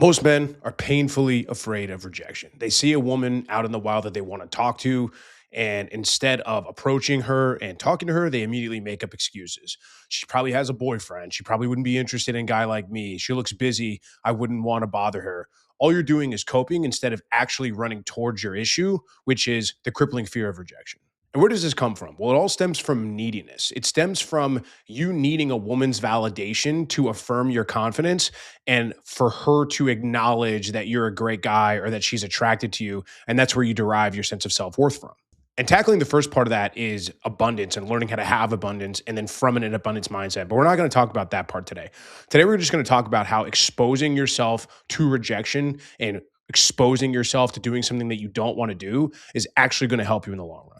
Most men are painfully afraid of rejection. They see a woman out in the wild that they want to talk to, and instead of approaching her and talking to her, they immediately make up excuses. She probably has a boyfriend. She probably wouldn't be interested in a guy like me. She looks busy. I wouldn't want to bother her. All you're doing is coping instead of actually running towards your issue, which is the crippling fear of rejection. And where does this come from? Well, it all stems from neediness. It stems from you needing a woman's validation to affirm your confidence and for her to acknowledge that you're a great guy or that she's attracted to you. And that's where you derive your sense of self worth from. And tackling the first part of that is abundance and learning how to have abundance and then from an abundance mindset. But we're not going to talk about that part today. Today, we're just going to talk about how exposing yourself to rejection and exposing yourself to doing something that you don't want to do is actually going to help you in the long run.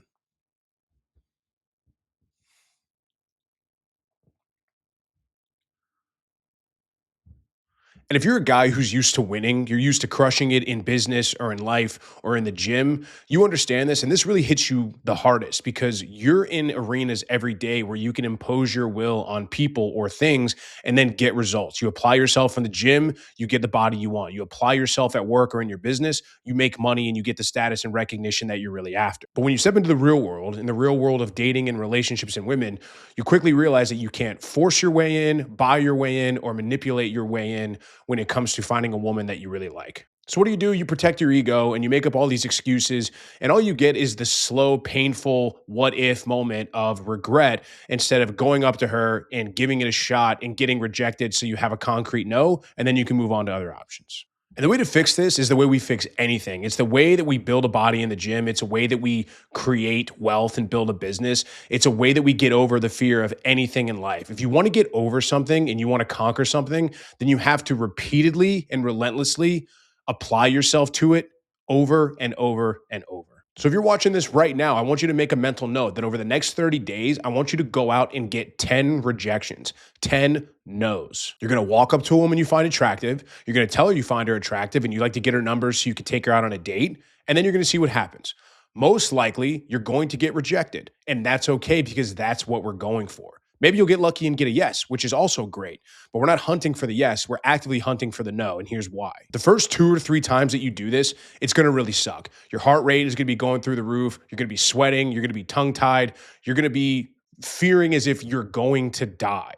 And if you're a guy who's used to winning, you're used to crushing it in business or in life or in the gym, you understand this. And this really hits you the hardest because you're in arenas every day where you can impose your will on people or things and then get results. You apply yourself in the gym, you get the body you want. You apply yourself at work or in your business, you make money and you get the status and recognition that you're really after. But when you step into the real world, in the real world of dating and relationships and women, you quickly realize that you can't force your way in, buy your way in, or manipulate your way in when it comes to finding a woman that you really like. So what do? You protect your ego and you make up all these excuses, and all you get is the slow, painful what if moment of regret instead of going up to her and giving it a shot and getting rejected so you have a concrete no, and then you can move on to other options. And the way to fix this is the way we fix anything. It's the way that we build a body in the gym. It's a way that we create wealth and build a business. It's a way that we get over the fear of anything in life. If you want to get over something and you want to conquer something, then you have to repeatedly and relentlessly apply yourself to it over and over and over. So if you're watching this right now, I want you to make a mental note that over the next 30 days, I want you to go out and get 10 rejections, 10 no's. You're going to walk up to a woman you find attractive. You're going to tell her you find her attractive and you like to get her number so you can take her out on a date. And then you're going to see what happens. Most likely, you're going to get rejected. And that's okay because that's what we're going for. Maybe you'll get lucky and get a yes, which is also great. But we're not hunting for the yes. We're actively hunting for the no. And here's why. The first 2 or 3 times that you do this, it's going to really suck. Your heart rate is going to be going through the roof. You're going to be sweating. You're going to be tongue-tied. You're going to be fearing as if you're going to die.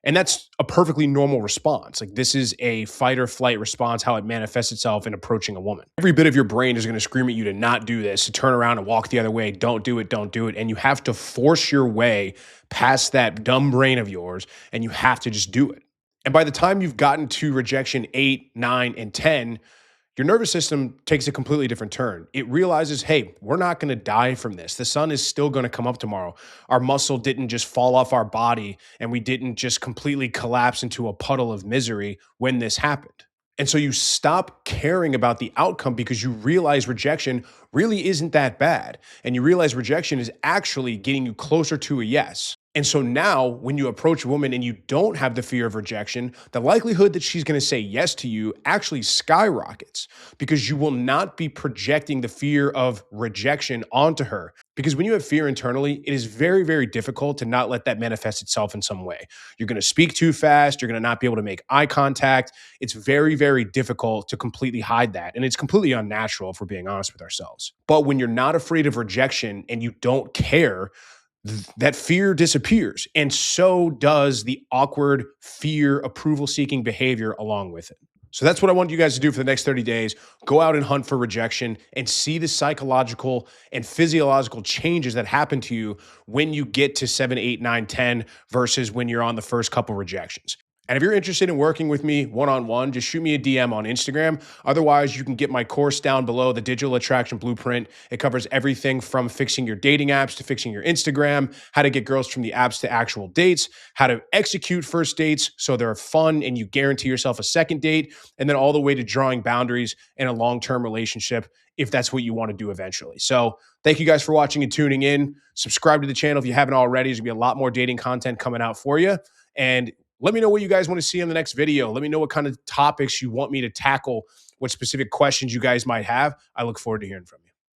And that's a perfectly normal response. Like this is a fight or flight response, how it manifests itself in approaching a woman. Every bit of your brain is going to scream at you to not do this, to turn around and walk the other way. Don't do it. Don't do it. And you have to force your way past that dumb brain of yours, and you have to just do it. And by the time you've gotten to rejection 8, 9, and 10, your nervous system takes a completely different turn. It realizes, hey, we're not going to die from this. The sun is still going to come up tomorrow. Our muscle didn't just fall off our body and we didn't just completely collapse into a puddle of misery when this happened. And so you stop caring about the outcome because you realize rejection really isn't that bad. And you realize rejection is actually getting you closer to a yes. And so now when you approach a woman and you don't have the fear of rejection, the likelihood that she's going to say yes to you actually skyrockets because you will not be projecting the fear of rejection onto her. Because when you have fear internally, it is very, very difficult to not let that manifest itself in some way. You're going to speak too fast. You're going to not be able to make eye contact. It's very, very difficult to completely hide that. And it's completely unnatural if we're being honest with ourselves. But when you're not afraid of rejection and you don't care, that fear disappears. And so does the awkward fear, approval seeking behavior along with it. So that's what I want you guys to do for the next 30 days. Go out and hunt for rejection and see the psychological and physiological changes that happen to you when you get to 7, 8, 9, 10 versus when you're on the first couple rejections. And if you're interested in working with me one-on-one, just shoot me a DM on Instagram. Otherwise, you can get my course down below, the Digital Attraction Blueprint. It covers everything from fixing your dating apps to fixing your Instagram, how to get girls from the apps to actual dates, how to execute first dates so they're fun and you guarantee yourself a second date, and then all the way to drawing boundaries in a long-term relationship if that's what you want to do eventually. So thank you guys for watching and tuning in. Subscribe to the channel if you haven't already. There's going to be a lot more dating content coming out for you. And let me know what you guys want to see in the next video. Let me know what kind of topics you want me to tackle, what specific questions you guys might have. I look forward to hearing from you.